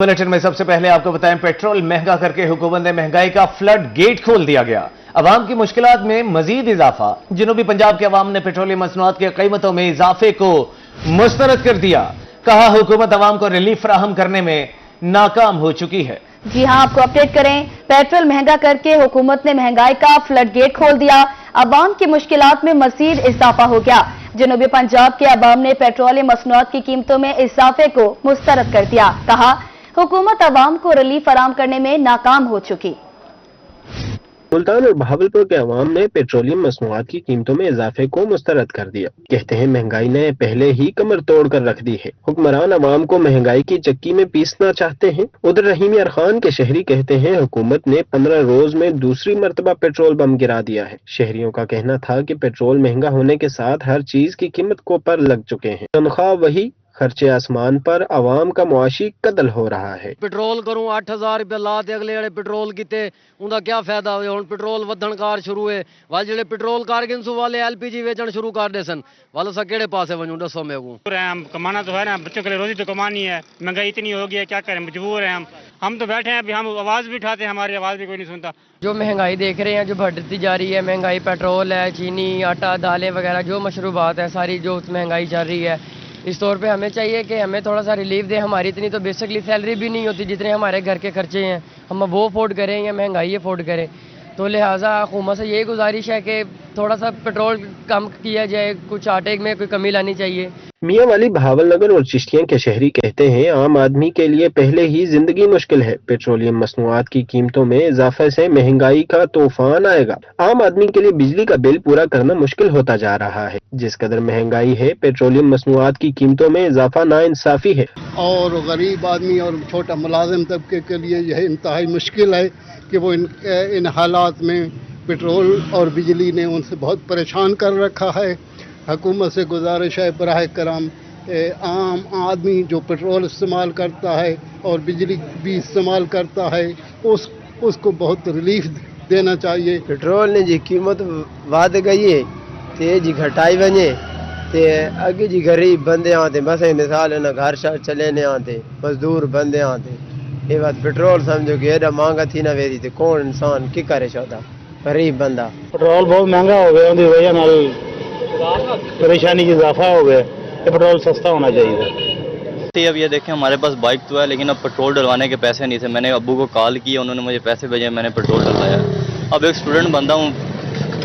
Bulletin में सबसे पहले आपको बताएं, पेट्रोल महंगा करके हुकूमत ने महंगाई का फ्लड गेट खोल दिया गया। अवाम की मुश्किलात में मजीद इजाफा। जनूबी पंजाब के अवाम ने पेट्रोलियम मसनूआत की कीमतों में इजाफे को मुस्तरद कर दिया। कहा, हुकूमत अवाम को रिलीफ फराहम करने में नाकाम हो चुकी है। जी हां, आपको अपडेट करें। पेट्रोल महंगा करके हुकूमत ने महंगाई का फ्लड गेट खोल दिया। अवाम की मुश्किलात में मजीद इजाफा हो गया। जनूबी पंजाब के अवाम ने पेट्रोलियम मसनूआत की कीमतों में इजाफे को मुस्तरद कर दिया। कहा, हुकूमत अवाम को रिलीफ फराहम करने में नाकाम हो चुकी। मुल्तान और बहावलपुर के अवाम ने पेट्रोलियम मसनूआत की कीमतों में इजाफे को मुस्तरद कर दिया। कहते हैं, महंगाई ने पहले ही कमर तोड़ कर रख दी है। हुक्मरान अवाम को महंगाई की चक्की में पीसना चाहते हैं। उधर रहीम यार खान के शहरी कहते हैं, हुकूमत ने 15 रोज में दूसरी मरतबा पेट्रोल बम गिरा दिया है। शहरियों का कहना था कि पेट्रोल महंगा होने के साथ हर चीज की कीमत को पर लग चुके हैं। तनख्वाह वही, खर्चे आसमान पर, आवाम का मुआशी कत्ल हो रहा है। पेट्रोल करूं 8000 रुपया ला ते अगले वाले पेट्रोल किते उनका क्या फायदा होवे। हुण पेट्रोल वधण कार शुरू है। वाल जेडे पेट्रोल कारगिनसू वाले एलपीजी बेचण शुरू कर दे सन, वाल सा केड़े पासे वणू दसो मेरे को। हम कमाना तो है ना, बच्चों के लिए रोजी तो कमानी है। महंगाई इतनी हो गई है, क्या करें, मजबूर हैं हम तो बैठे हैं। अभी हम आवाज भी उठाते हैं, हमारी आवाज भी कोई नहीं सुनता। जो महंगाई देख रहे हैं, जो बढ़ती जा रही है महंगाई, पेट्रोल है, चीनी, आटा, दालें वगैरह जो मशरूबात है सारी जो महंगाई चल रही है, इस तौर पे हमें चाहिए कि हमें थोड़ा सा रिलीफ दे। हमारी इतनी तो बेसिकली सैलरी भी नहीं होती जितने हमारे घर के खर्चे हैं, हम वो अफोर्ड करें या महंगाई अफोर्ड करें। तो लिहाजा हुकूमत से यही गुजारिश है कि थोड़ा सा पेट्रोल कम किया जाए, कुछ आटे में कोई कमी लानी चाहिए। मियां वाली, बहावलनगर और चिश्तियां के शहरी कहते हैं, आम आदमी के लिए पहले ही जिंदगी मुश्किल है। पेट्रोलियम मसनूआत की कीमतों में इजाफे से महंगाई का तूफान आएगा। आम आदमी के लिए बिजली का बिल पूरा करना मुश्किल होता जा रहा है। जिस कदर महंगाई है, पेट्रोलियम मसनूआत की कीमतों में इजाफा नाइंसाफी है और गरीब आदमी और छोटा मुलाजिम तबके के लिए यह इंतहाई मुश्किल है कि वो इन हालात में पेट्रोल और बिजली ने उनसे बहुत परेशान कर रखा है। हुकूमत से गुजारिश है, बराह करम आम आदमी जो पेट्रोल इस्तेमाल करता है और बिजली भी इस्तेमाल करता है, उसको बहुत रिलीफ देना चाहिए। पेट्रोल ने जी कीमत वध गई है ते जी घटाई वने ते अगे जी गरीब बंदे आते, बस मिसाल है ना, घर शहर चले ने आते, मजदूर बंदे आते, ये बात पेट्रोल समझो कि एडा महंगा थी ना वेरी ते कौन इंसान की करे चौथा गरीब बंदा। पेट्रोल बहुत महंगा हो गया, उनकी वजह नाल परेशानी की इजाफा हो गया। पेट्रोल सस्ता होना चाहिए। अब ये देखें, हमारे पास बाइक तो है लेकिन अब पेट्रोल डलवाने के पैसे नहीं थे। मैंने अब्बू को कॉल की, उन्होंने मुझे पैसे भेजे, मैंने पेट्रोल डलवाया। अब एक स्टूडेंट बंदा हूँ,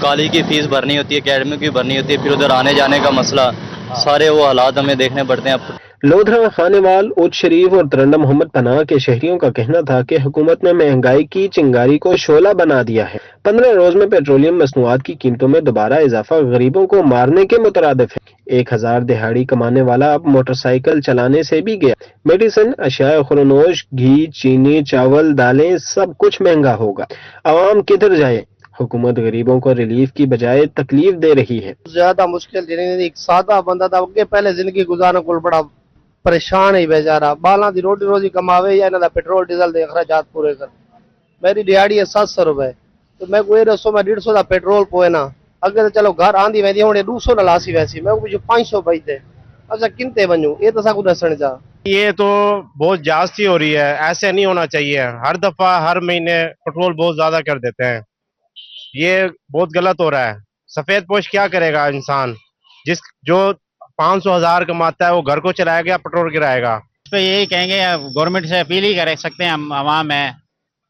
कॉलेज की फीस भरनी होती है, एकेडमी की भरनी होती है, फिर उधर आने जाने का मसला, सारे वो हालात हमें देखने पड़ते हैं। लोधरा, खानेवाल, उच्च शरीफ और तरंडा मोहम्मद पनाह के शहरियों का कहना था कि हुकूमत ने महंगाई की चिंगारी को शोला बना दिया है। 15 रोज में पेट्रोलियम मसनूआत की कीमतों में दोबारा इजाफा गरीबों को मारने के मुतरादिफ है। 1000 दिहाड़ी कमाने वाला अब मोटरसाइकिल चलाने से भी गया। मेडिसिन, अशिया खुरनोश, घी, चीनी, चावल, दालें, सब कुछ महंगा होगा। आवाम किधर जाए? हुकूमत गरीबों को रिलीफ की बजाय तकलीफ दे रही है। ज्यादा मुश्किल एक सादा बंदा था, अगे पहले जिंदगी गुजारने को बड़ा परेशान है बेचारा। बाला दी रोटी रोजी कमावे या ना पेट्रोल डीजल दे खर्चात पूरे कर। मेरी दिहाड़ी है 700 रुपए, तो मैं कोई 100 में 150 का पेट्रोल पोए ना। अगे तो चलो घर आंदी वैसी हूँ 200 लासी वैसी, मैं कुछ 500 बचते। अच्छा किनते बनू ये तो साकू दसन जा। ये तो बहुत जास्ती हो रही है, ऐसे नहीं होना चाहिए। हर दफा हर महीने पेट्रोल बहुत ज्यादा कर देते हैं, ये बहुत गलत हो रहा है। सफेद पोश क्या करेगा इंसान? जो 500,000 कमाता है वो घर को चलाएगा, पेट्रोल गिराएगा। तो यही कहेंगे, गवर्नमेंट से अपील ही कर सकते हैं हम। आवाम है,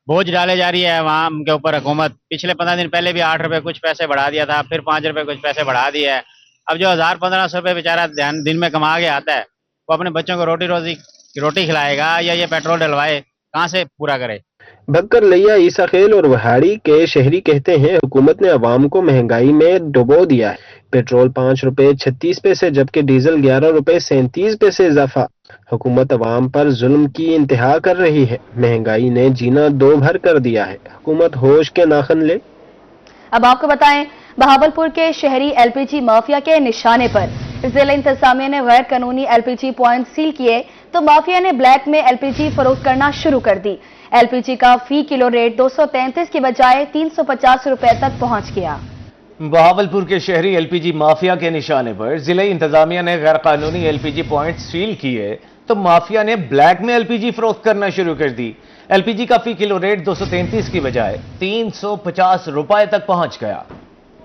बोझ डाले जा रही है आवाम के ऊपर हुकूमत। पिछले 15 दिन पहले भी 8 रुपए कुछ पैसे बढ़ा दिया था, फिर 5 रुपए कुछ पैसे बढ़ा दिया है। अब जो 1000-1500 रुपए बेचारा दिन में कमा के आता है, वो अपने बच्चों को रोटी खिलाएगा या ये पेट्रोल डलवाए, कहाँ से पूरा करे? बकर, लिया, ईसा खेल और वहाड़ी के शहरी कहते हैं, हुकूमत ने अवाम को महंगाई में डुबो दिया है। पेट्रोल 5 रुपए 36 पैसे जबकि डीजल 11 रुपए 37 पैसे इजाफा। हुकूमत अवाम पर जुल्म की इंतहा कर रही है। महंगाई ने जीना दो भर कर दिया है। हुकूमत होश के नाखन ले। अब आपको बताएं, बहावलपुर के शहरी एलपीजी माफिया के निशाने पर। जिला इंतजामिया ने गैर कानूनी एलपीजी पॉइंट सील किए तो माफिया ने ब्लैक में एलपीजी फरोख्त करना शुरू कर दी। एलपीजी का फी किलो रेट 233 की बजाय 350 रुपए तक पहुंच गया। बहावलपुर के शहरी एलपीजी माफिया के निशाने पर जिले इंतजामिया ने गैर कानूनी एलपीजी पॉइंट सील किए तो माफिया ने ब्लैक में एलपीजी फरोख्त करना शुरू कर दी। एलपीजी का फी किलो रेट 233 की बजाय 350 रुपए तक पहुंच गया।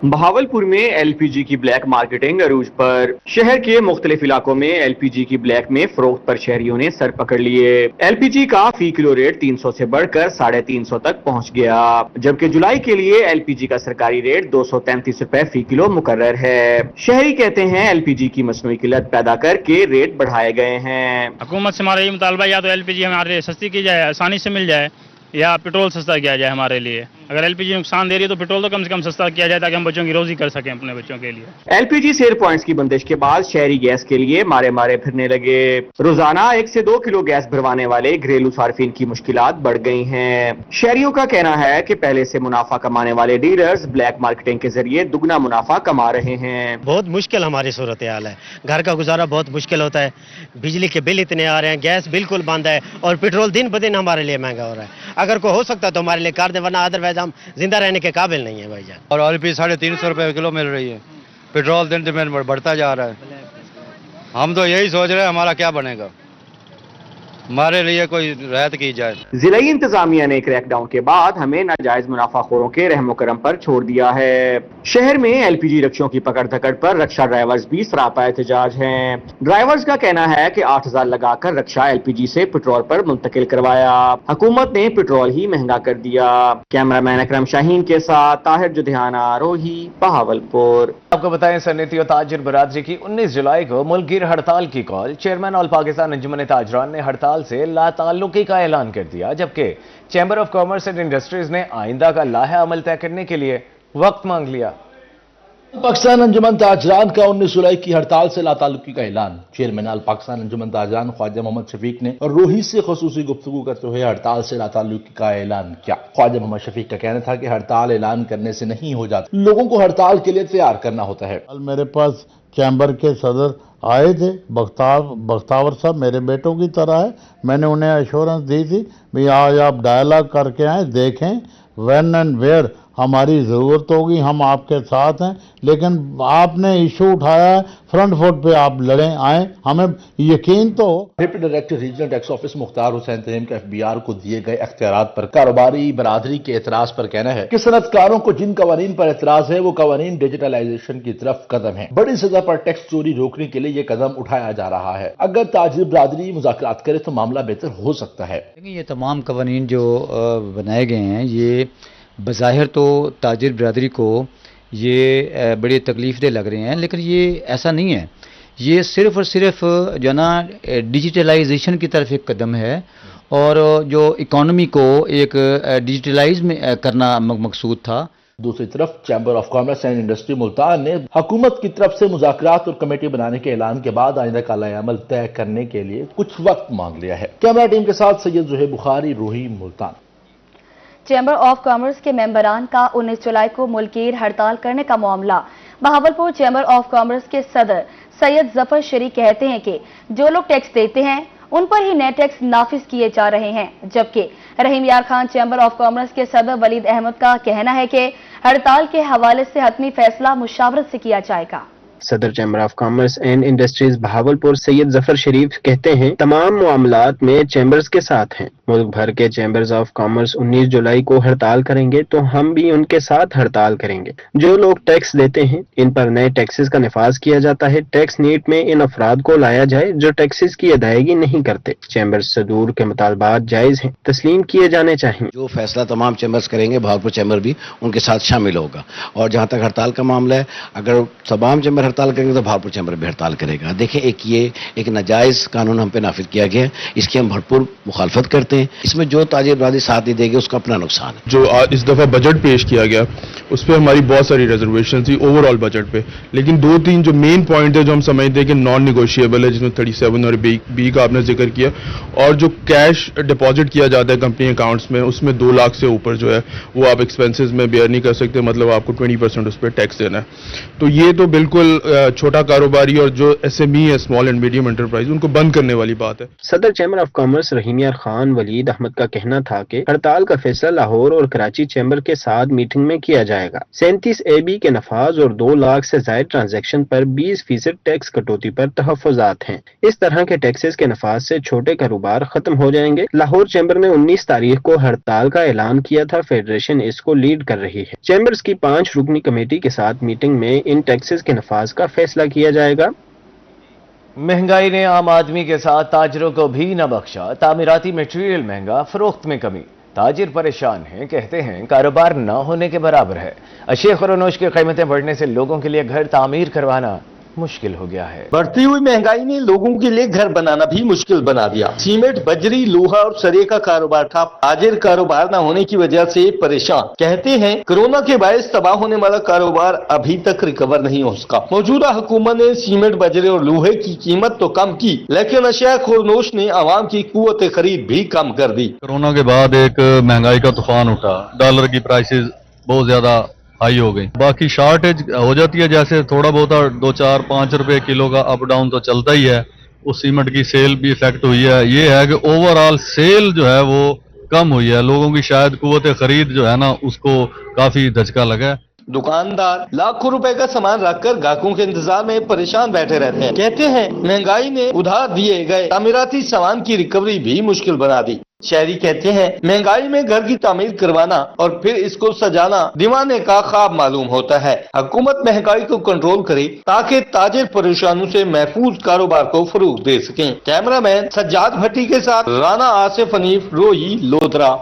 बहावलपुर में एलपीजी की ब्लैक मार्केटिंग अरूज पर। शहर के मुख्तलिफ इलाकों में एलपीजी की ब्लैक में फरोख्त पर शहरियों ने सर पकड़ लिए। एलपीजी का फी किलो रेट 300 से बढ़कर 350 तक पहुंच गया, जबकि जुलाई के लिए एलपीजी का सरकारी रेट 233 रुपए फी किलो मुकर्रर है। शहरी कहते हैं एलपीजी की मसनूई किल्लत पैदा करके रेट बढ़ाए गए हैं। हुकूमत से हमारा ये मुतालबा या तो एलपीजी हमारे लिए सस्ती की जाए, आसानी से मिल जाए, या पेट्रोल सस्ता किया जाए हमारे लिए। अगर एलपीजी नुकसान दे रही है तो पेट्रोल तो कम से कम सस्ता किया जाए ताकि हम बच्चों की रोजी कर सकें अपने बच्चों के लिए। एलपीजी सेल पॉइंट्स की बंदिश के बाद शहरी गैस के लिए मारे मारे फिरने लगे। रोजाना 1 से 2 किलो गैस भरवाने वाले घरेलू सार्फिन की मुश्किलात बढ़ गई हैं। शहरियों का कहना है कि पहले से मुनाफा कमाने वाले डीलर्स ब्लैक मार्केटिंग के जरिए दुगना मुनाफा कमा रहे हैं। बहुत मुश्किल हमारी सूरत हाल है, घर का गुजारा बहुत मुश्किल होता है। बिजली के बिल इतने आ रहे हैं, गैस बिल्कुल बंद है और पेट्रोल दिन ब दिन हमारे लिए महंगा हो रहा है। अगर कोई हो सकता तो हमारे लिए कर दे, वरना अदरवाइज हम जिंदा रहने के काबिल नहीं है भाईजान। और एलपीजी 350 रुपए किलो मिल रही है, पेट्रोल दिन दिन बढ़ता जा रहा है। हम तो यही सोच रहे हैं हमारा क्या बनेगा, हमारे लिए कोई रियायत की जाए। जिलाई इंतजामिया ने क्रैकडाउन के बाद हमें नाजायज मुनाफाखोरों के रहमो करम पर छोड़ दिया है। शहर में एलपीजी रिक्शों की पकड़ धकड़ पर रक्षा ड्राइवर्स भी सरापा एहतजाज हैं। ड्राइवर्स का कहना है कि 8000 लगाकर रक्षा एलपीजी से पेट्रोल पर मुंतकिल करवाया, हुकूमत ने पेट्रोल ही महंगा कर दिया। कैमरामैन अकरम शाहीन के साथ ताहिर जुधियाना, रोही, बहावलपुर। आपको बताएं, सन्नती और ताजिर बरादरी की 19 जुलाई को मुल्कगीर हड़ताल की कॉल। चेयरमैन ऑल पाकिस्तान अंजुमन ताजरान ने हड़ताल से लाताल्लुकी का ऐलान कर दिया, जबकि chamber of commerce and industries ने आइंदा का लाहा अमल तय करने के लिए वक्त मांग लिया। पाकिस्तान अंजुमन ताजरान का 19 जुलाई की हड़ताल से लाताल्लुकी का ऐलान। चेयरमैन ऑल पाकिस्तान अंजुमन ताजरान ख्वाजा मोहम्मद शफीक ने रोही से खुसूसी गुफ्तगू करते हुए हड़ताल से लाताल्लुकी का ऐलान किया। ख्वाजा मोहम्मद शफीक का कहना था कि हड़ताल ऐलान करने से नहीं हो जाता, लोगों को हड़ताल के लिए तैयार करना होता है। कल मेरे पास चैम्बर के सदर आए थे, बख्तावर साहब मेरे बेटों की तरह है। मैंने उन्हें एश्योरेंस दी थी भाई आज आप डायलॉग करके आए, देखें व्हेन एंड वेयर हमारी ज़रूरत होगी, हम आपके साथ हैं। लेकिन आपने इशू उठाया, फ्रंट फुट पे आप लड़े आए, हमें यकीन तो। Deputy director regional tax office Mukhtar Hussain Tareem के एफबीआर को दिए गए इख्तियारात पर कारोबारी बरादरी के एतराज पर कहना है कि सनतकारों को जिन कवानीन पर एतराज है वो कवानीन डिजिटलाइजेशन की तरफ कदम है। बड़ी सजा पर टैक्स चोरी रोकने के लिए ये कदम उठाया जा रहा है। अगर ताजिर बरादरी मुज़ाकरात करे तो मामला बेहतर हो सकता है। ये तमाम कवानीन जो बनाए गए हैं ये बज़ाहिर तो ताजिर बरादरी को ये बड़ी तकलीफ दे लग रहे हैं, लेकिन ये ऐसा नहीं है। ये सिर्फ़ और सिर्फ जो ना डिजिटलाइजेशन की तरफ एक कदम है और जो इकॉनमी को एक डिजिटलाइज में करना मकसूद था। दूसरी तरफ chamber of commerce and industry Multan ने हुकूमत की तरफ से मुज़ाकरात और कमेटी बनाने के ऐलान के बाद आइंदा का अमल तय करने के लिए कुछ वक्त मांग लिया है। कैमरा टीम के साथ सैयद ज़ुहैब बुखारी, रोही, मुल्तान। चैम्बर ऑफ कॉमर्स के मेंबरान का 19 जुलाई को मुल्कगीर हड़ताल करने का मामला। बहावलपुर चैम्बर ऑफ कॉमर्स के सदर सैयद जफर शरीक कहते हैं कि जो लोग टैक्स देते हैं उन पर ही नए टैक्स नाफिज किए जा रहे हैं, जबकि रहीम यार खान चैम्बर ऑफ कॉमर्स के सदर वलीद अहमद का कहना है कि हड़ताल के हवाले से हतमी फैसला मुशावरत से किया जाएगा। सदर chamber of commerce and industries Bahawalpur Syed Zafar Sharif कहते हैं तमाम मामलात में चैम्बर्स के साथ हैं। मुल्क भर के चैम्बर्स ऑफ कॉमर्स 19 जुलाई को हड़ताल करेंगे तो हम भी उनके साथ हड़ताल करेंगे। जो लोग टैक्स देते हैं इन पर नए टैक्सेस का निफाज किया जाता है। टैक्स नीट में इन अफराद को लाया जाए जो टैक्सेस की अदायगी नहीं करते। चैम्बर्स सदूर के मुतालबात जायज हैं, तस्लीम किए जाने चाहिए। जो फैसला तमाम चैम्बर्स करेंगे बहावलपुर चैम्बर भी उनके साथ शामिल होगा। और जहाँ तक हड़ताल का मामला है, अगर तमाम चैम्बर हड़ताल करेंगे तो बहावलपुर चैम्बर भी हड़ताल करेगा। देखें, एक नाजायज कानून हम पे नाफिज किया गया है, इसकी हम भरपूर मुखालफत करते हैं। इसमें जो ताजिर बरादरी साथ नहीं देगी उसका अपना नुकसान है। जो इस दफा बजट पेश किया गया उस पर हमारी बहुत सारी रिजर्वेशन थी ओवरऑल बजट पे, लेकिन 2-3 जो मेन पॉइंट है जो हम समझते हैं कि नॉन निगोशिएबल है, जिसमें 37 और बी का आपने जिक्र किया, और जो कैश डिपॉजिट किया जाता है कंपनी अकाउंट्स में उसमें 2 लाख से ऊपर जो है वो आप एक्सपेंसेस में बेयर नहीं कर सकते, मतलब आपको 20% उस पर टैक्स देना है। तो ये तो बिल्कुल छोटा कारोबारी और जो SME है, स्मॉल एंड मीडियम एंटरप्राइज, उनको बंद करने वाली बात है। सदर चैम्बर ऑफ कॉमर्स रहीम यार खान वलीद अहमद का कहना था कि हड़ताल का फैसला लाहौर और कराची चैम्बर के साथ मीटिंग में किया जाएगा। 37 AB के नफाज और 2 लाख से ज्यादा ट्रांजैक्शन पर 20% टैक्स कटौती पर तहफ़्फ़ुज़ात हैं। इस तरह के टैक्सेस के नफाज से छोटे कारोबार खत्म हो जाएंगे। लाहौर चैम्बर ने 19 तारीख को हड़ताल का ऐलान किया था। फेडरेशन इसको लीड कर रही है। चैम्बर्स की 5 रुकनी कमेटी के साथ मीटिंग में इन टैक्सेस के नफाज का फैसला किया जाएगा। महंगाई ने आम आदमी के साथ ताजरों को भी न बख्शा। तामीराती मटेरियल महंगा, फरोख्त में कमी। ताजिर परेशान हैं, कहते हैं कारोबार न होने के बराबर है। अशिया खरोनोश की कीमतें बढ़ने से लोगों के लिए घर तामीर करवाना मुश्किल हो गया है। बढ़ती हुई महंगाई ने लोगों के लिए घर बनाना भी मुश्किल बना दिया। सीमेंट, बजरी, लोहा और सरिये का कारोबार ठप। ताजिर कारोबार न होने की वजह से परेशान। कहते हैं कोरोना के बायस तबाह होने वाला कारोबार अभी तक रिकवर नहीं हो सका। मौजूदा हुकूमत ने सीमेंट, बजरे और लोहे की कीमत तो कम की, लेकिन अशिया खरोनोश ने आवाम की कुव्वत खरीद भी कम कर दी। कोरोना के बाद एक महंगाई का तूफान उठा, डॉलर की प्राइसेस बहुत ज्यादा हाई हो गई। बाकी शॉर्टेज हो जाती है, जैसे थोड़ा बहुत 2, 4, 5 रुपए किलो का अप डाउन तो चलता ही है। उस सीमेंट की सेल भी इफेक्ट हुई है। ये है कि ओवरऑल सेल जो है वो कम हुई है। लोगों की शायद कुव्वत खरीद जो है ना, उसको काफी धचका लगा है। दुकानदार लाखों रुपए का सामान रखकर ग्राहकों के इंतजार में परेशान बैठे रहते हैं। कहते हैं महंगाई ने उधार दिए गए तामीराती सामान की रिकवरी भी मुश्किल बना दी। शहरी कहते हैं महंगाई में घर की तामीर करवाना और फिर इसको सजाना दीवाने का ख्वाब मालूम होता है। हुकूमत महंगाई को कंट्रोल करे ताकि ताजिर परेशानियों से महफूज कारोबार को फरोग दे सकें। कैमरामैन सज्जाद भट्टी के साथ राना आसिफ हनीफ, रोही, लोधरा।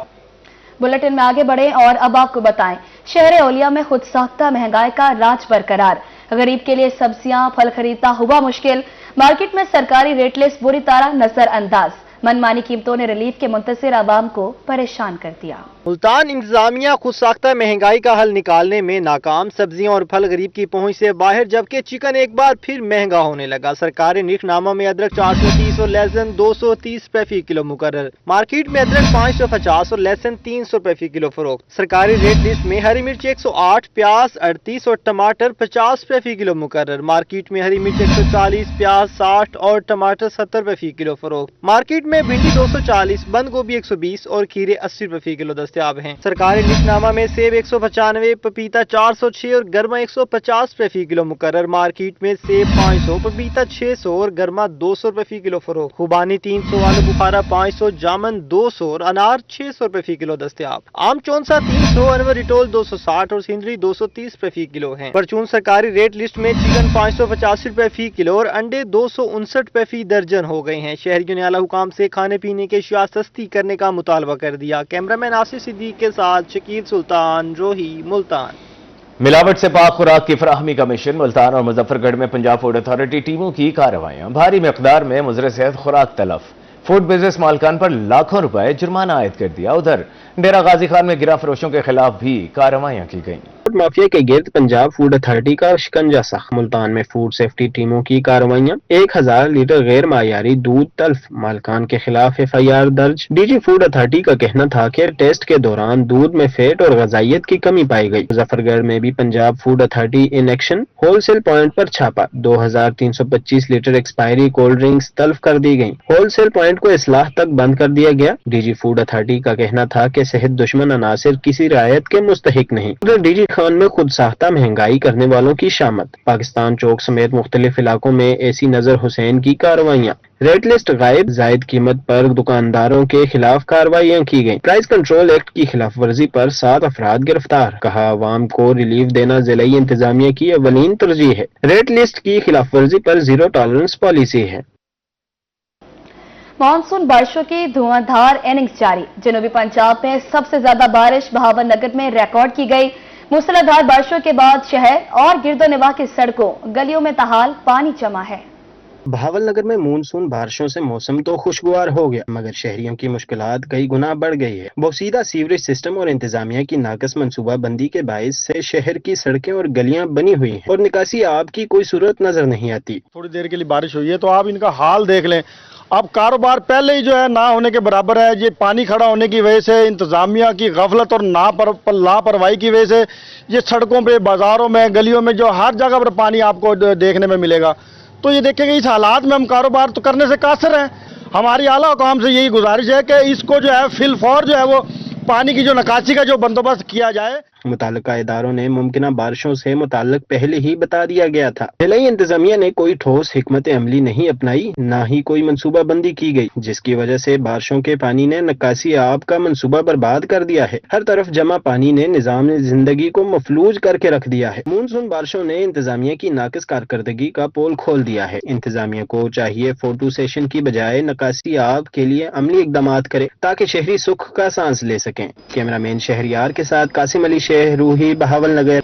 बुलेटिन में आगे बढ़े और अब आपको बताएं, शहर औलिया में खुद साख्ता महंगाई का राज बरकरार। गरीब के लिए सब्जियां, फल खरीदना हुआ मुश्किल। मार्केट में सरकारी रेट लिस्ट बुरी तरह नजरअंदाज। मनमानी कीमतों ने रिलीफ के मुंतशिर आवाम को परेशान कर दिया। मुल्तान इंतजामिया खुद साख्ता महंगाई का हल निकालने में नाकाम। सब्जियां और फल गरीब की पहुंच से बाहर, जबकि चिकन एक बार फिर महंगा होने लगा। सरकारी निर्खनामा में अदरक 430 और लहसुन 230 रुपए फी किलो मुकर्रर। मार्केट में अदरक 550 और लहसुन 300 रुपए फी किलो फरोख्त। सरकारी रेट लिस्ट में हरी मिर्च 108, प्याज 38 और टमाटर 50 रुपए फी किलो मुकर्रर। मार्केट में हरी मिर्च 140, प्याज 60 और टमाटर 70 रुपए फी किलो फरोख्त। मार्केट में भिंडी 240, बंद गोभी 120 और खीरे 80 रुपए फी किलो दस्तयाब हैं। सरकारी निकनामा में सेब 195, पपीता 406 और गरमा 150 रुपए फी किलो मुकर्रर। मार्केट में सेब 500, पपीता 600 और गरमा 200 रुपए फी किलो फरोख्त। खुबानी 300, आलू बुखारा 500, जामन 200 और अनार 600 रुपए फी किलो दस्तयाब। आम चौंसा 300, अनवर इटोल 260 और सिंदरी 230 रुपए फी किलो है। परचून सरकारी रेट लिस्ट में चिकन 585 रुपए फी किलो और अंडे 259 रुपए फी दर्जन हो गए हैं। शहरियों ने आला हुकाम से खाने पीने के अशिया सस्ती करने का मुतालबा कर दिया। कैमरामैन आसिफ सिद्दीक के साथ शकील सुल्तान, रोही, मुल्तान। मिलावट से पाक खुराक की फराहमी का मिशन। मुल्तान और मुजफ्फरगढ़ में पंजाब फूड अथॉरिटी टीमों की कार्रवाइयां। भारी मिकदार में मुजरे सेहत खुराक तलफ। फूड बिजनेस मालकान पर लाखों रुपए जुर्माना आयद कर दिया। उधर डेरा गाजी खान में गिरा फरोशों के खिलाफ भी कार्रवाइयां की गईं। फूड माफिया के गिर्द पंजाब फूड अथॉरिटी का शिकंजा सख्त। मुल्तान में फूड सेफ्टी टीमों की कार्रवाइयां। 1000 लीटर गैर मायारी दूध तल्फ। मालकान के खिलाफ FIR दर्ज। DG फूड अथॉरिटी का कहना था कि टेस्ट के दौरान दूध में फैट और गजाइत की कमी पाई गई। मुजफ्फरगढ़ में भी Punjab food authority in action. Wholesale point पर छापा। 2325 लीटर एक्सपायरी कोल्ड ड्रिंक्स तल्फ कर दी गई। होलसेल पॉइंट को इस्लाह तक बंद कर दिया गया। DG फूड अथॉरिटी का कहना था कि सेहत दुश्मन अनासिर किसी रियायत के मुस्तहिक नहीं। उधर DG खान में खुद साख्ता महंगाई करने वालों की शामत। पाकिस्तान चौक समेत मुख्तलिफ इलाकों में AC नजर हुसैन की कार्रवाइयां। रेट लिस्ट गायब। जायद कीमत पर दुकानदारों के खिलाफ कार्रवाइयां की गई। प्राइस कंट्रोल एक्ट की खिलाफ वर्जी पर 7 अफराद गिरफ्तार। कहा आवाम को रिलीफ देना जिलाई इंतजामिया की अवलीन तरजीह है। रेट लिस्ट की खिलाफ वर्जी पर 0 टॉलरेंस पॉलिसी है। मानसून बारिशों की धुआंधार इनिंग्स जारी। जनूबी पंजाब में सबसे ज्यादा बारिश बहावन नगर में रिकॉर्ड की गई। मूसलाधार बारिशों के बाद शहर और गिरदोनवाह की सड़कों गलियों में ताहाल पानी जमा है। बहावल नगर में मानसून बारिशों से मौसम तो खुशगवार हो गया, मगर शहरियों की मुश्किलात कई गुना बढ़ गई है। बोसीदा सीवरेज सिस्टम और इंतजामिया की नाकस मनसूबा बंदी के बायस से शहर की सड़कें और गलियां बनी हुई हैं और निकासी आब की कोई सूरत नजर नहीं आती। थोड़ी देर के लिए बारिश हुई है तो आप इनका हाल देख लें। अब कारोबार पहले ही जो है ना होने के बराबर है। ये पानी खड़ा होने की वजह से, इंतजामिया की गफलत और लापरवाही की वजह से ये सड़कों पे, बाजारों में, गलियों में जो हर जगह पर पानी आपको देखने में मिलेगा। तो ये देखेंगे इस हालात में हम कारोबार तो करने से कासर हैं। हमारी आला हुकाम से यही गुजारिश है कि इसको जो है फिल फौर जो है वो पानी की जो निकासी का जो बंदोबस्त किया जाए। मुताल्लिका इदारों ने मुमकिना बारिशों से मुताल्लिक पहले ही बता दिया गया था। ज़िला इंतजामिया ने कोई ठोस हिकमत अमली नहीं अपनाई, ना ही कोई मनसूबा बंदी की गई, जिसकी वजह से बारिशों के पानी ने निकासी आब का मनसूबा बर्बाद कर दिया है। हर तरफ जमा पानी ने निजाम जिंदगी को मफलूज करके रख दिया है। मानसून बारिशों ने इंतजामिया की नाकिस कारकर्दगी का पोल खोल दिया है। इंतजामिया को चाहिए फोटो सेशन की बजाय निकासी आब के लिए अमली इकदाम करे ताकि शहरी सुख का सांस ले सकें। कैमरामैन शहरियार के साथ कासिम अली रूही, बहावल नगर।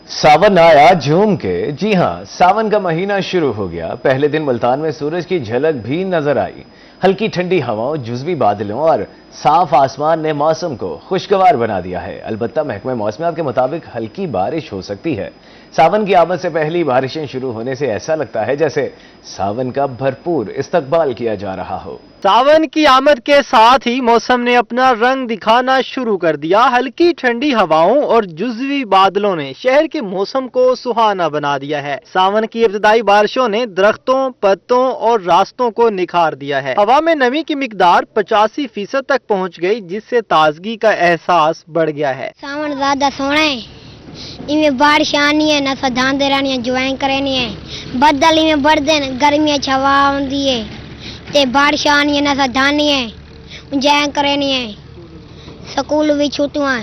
सावन आया झूम के। जी हां, सावन का महीना शुरू हो गया। पहले दिन मुल्तान में सूरज की झलक भी नजर आई। हल्की ठंडी हवाओं, जुज़वी बादलों और साफ आसमान ने मौसम को खुशगवार बना दिया है। अलबत्ता महकमे मौसमियात के मुताबिक हल्की बारिश हो सकती है। सावन की आमद से पहली बारिशें शुरू होने से ऐसा लगता है जैसे सावन का भरपूर इस्तकबाल किया जा रहा हो। सावन की आमद के साथ ही मौसम ने अपना रंग दिखाना शुरू कर दिया। हल्की ठंडी हवाओं और जुज़वी बादलों ने शहर के मौसम को सुहाना बना दिया है। सावन की इब्तदाई बारिशों ने दरख्तों, पत्तों और रास्तों को निखार दिया है। हवा में नमी की मिकदार 85% तक पहुंच गई, जिससे ताजगी का एहसास बढ़ गया है। सावन ज्यादा सोना है, इनमें बारिश आनी है, ना धांधे रहनी है, ज्वाइन करनी है, बदल इनमें बढ़ते हैं, गर्मी छवा आती है, ते बारिश आनी है, ना धानी है, ज्वाइन करनी है, स्कूल भी छुट्टियां,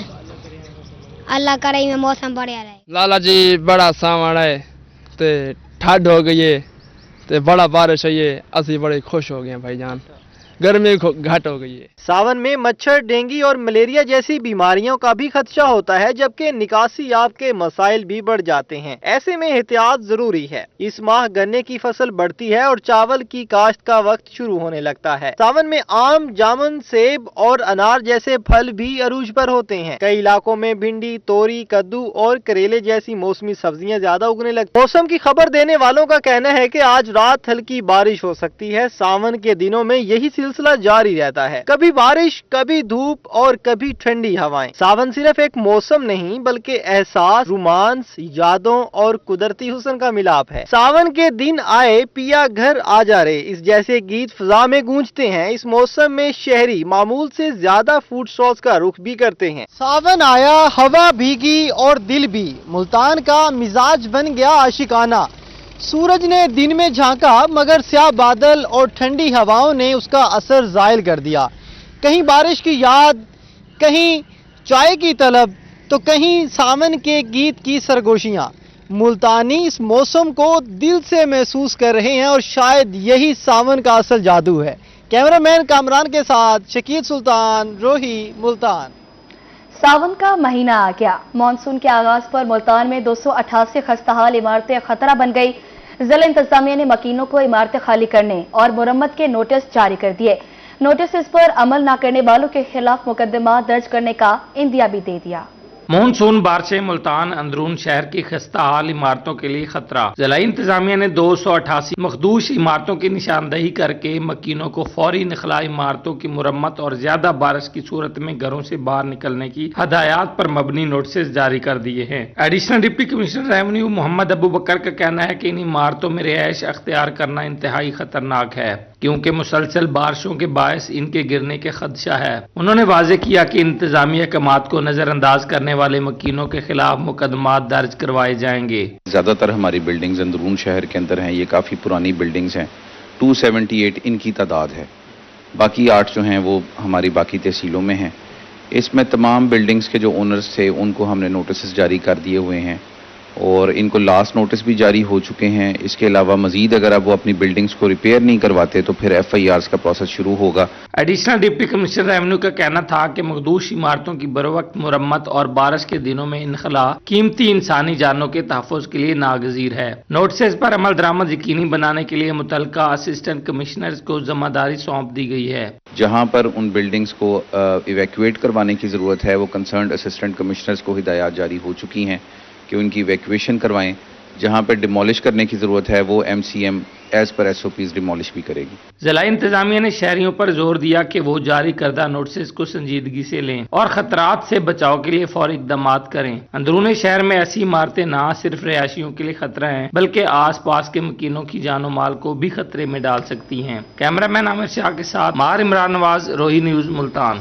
अल्लाह करे में मौसम बढ़िया रहे। लाला जी बड़ा सावन है, ते ठंड हो गई है, ते बड़ा बारिश है, ये असी बड़े खुश हो गए हैं भाईजान, गर्मी घट हो गई है। सावन में मच्छर, डेंगू और मलेरिया जैसी बीमारियों का भी खदशा होता है, जबकि निकासी आब के मसाइल भी बढ़ जाते हैं। ऐसे में एहतियात जरूरी है। इस माह गन्ने की फसल बढ़ती है और चावल की काश्त का वक्त शुरू होने लगता है। सावन में आम, जामुन, सेब और अनार जैसे फल भी अरूज पर होते हैं। कई इलाकों में भिंडी, तोरी, कद्दू और करेले जैसी मौसमी सब्जियां ज्यादा उगने लगती। मौसम की खबर देने वालों का कहना है कि आज रात हल्की बारिश हो सकती है। सावन के दिनों में यही सिलसिला जारी रहता है, कभी बारिश, कभी धूप और कभी ठंडी हवाएं। सावन सिर्फ एक मौसम नहीं बल्कि एहसास, रोमांस, यादों और कुदरती हुस्न का मिलाप है। सावन के दिन आए पिया घर आ जा रे, इस जैसे गीत फिजा में गूंजते हैं। इस मौसम में शहरी मामूल से ज्यादा फूड स्टॉल्स का रुख भी करते हैं। सावन आया, हवा भीगी और दिल भी, मुल्तान का मिजाज बन गया आशिकाना। सूरज ने दिन में झांका मगर स्याह बादल और ठंडी हवाओं ने उसका असर जायल कर दिया। कहीं बारिश की याद, कहीं चाय की तलब, तो कहीं सावन के गीत की सरगोशियां। मुल्तानी इस मौसम को दिल से महसूस कर रहे हैं और शायद यही सावन का असल जादू है। कैमरामैन कामरान के साथ शकील सुल्तान, रोही, मुल्तान। सावन का महीना आ गया। मानसून के आगाज पर मुल्तान में 288 खस्ताहाल इमारतें खतरा बन गई। जिला इंतजामिया ने मकीनों को इमारतें खाली करने और मुरम्मत के नोटिस जारी कर दिए। नोटिस पर अमल न करने वालों के खिलाफ मुकदमा दर्ज करने का इंदिया भी दे दिया। मानसून बारिशें मुल्तान अंदरून शहर की खस्ताहाल इमारतों के लिए खतरा। जिला इंतजामिया ने 288 मखदूश इमारतों की निशानदही करके मकीनों को फौरी निखला इमारतों की मुरम्मत और ज्यादा बारिश की सूरत में घरों से बाहर निकलने की हदायत पर मबनी नोटिस जारी कर दिए हैं। Additional deputy commissioner revenue Mohammad Abu Bakar का कहना है कि इन इमारतों में रिहाइश अख्तियार करना इंतहाई खतरनाक है, क्योंकि मुसलसल बारिशों के बायस इनके गिरने के खदशा है। उन्होंने वाजे किया कि इंतजामिया कमात को नजरअंदाज करने वाले मकीनों के खिलाफ मुकदमात दर्ज करवाए जाएंगे। ज्यादातर हमारी बिल्डिंग्स अंदरून शहर के अंदर हैं, ये काफी पुरानी बिल्डिंग्स हैं, 278 इनकी तादाद है, बाकी 8 जो हैं वो हमारी बाकी तहसीलों में हैं। इसमें तमाम बिल्डिंग्स के जो ओनर्स थे उनको हमने नोटिस जारी कर दिए हुए हैं और इनको लास्ट नोटिस भी जारी हो चुके हैं। इसके अलावा मजीद अगर अब वो अपनी बिल्डिंग्स को रिपेयर नहीं करवाते तो फिर FIRs का प्रोसेस शुरू होगा। एडिशनल डिप्टी कमिश्नर रेवेन्यू का कहना था कि मखदूश इमारतों की बरवक्त मुरम्मत और बारिश के दिनों में इनखला कीमती इंसानी जानों के तहफ़्फ़ुज़ के लिए नागज़ीर है। नोटिस पर अमल दरामद यकीनी बनाने के लिए मुतल्लिका असिस्टेंट कमिश्नर्स को जिम्मेदारी सौंप दी गई है। जहां पर उन बिल्डिंग्स को इवैक्यूएट करवाने की ज़रूरत है वो कंसर्न्ड असिस्टेंट कमिश्नर्स को हिदायत जारी हो चुकी हैं कि उनकी इवैक्यूएशन करवाएं। जहां पर डिमोलिश करने की ज़रूरत है वो MCM एज पर SOPs डिमोलिश भी करेगी। जिला इंतजामिया ने शहरियों पर जोर दिया कि वो जारी करदा नोटिस को संजीदगी से लें और खतरात से बचाव के लिए फौरी इकदाम करें। अंदरूनी शहर में ऐसी इमारतें न सिर्फ रहायशियों के लिए खतरा हैं बल्कि आस पास के मकीनों की जानो माल को भी खतरे में डाल सकती हैं। कैमरामैन आमिर शाह के साथ मार इमरान नवाज, रोही न्यूज़, मुल्तान।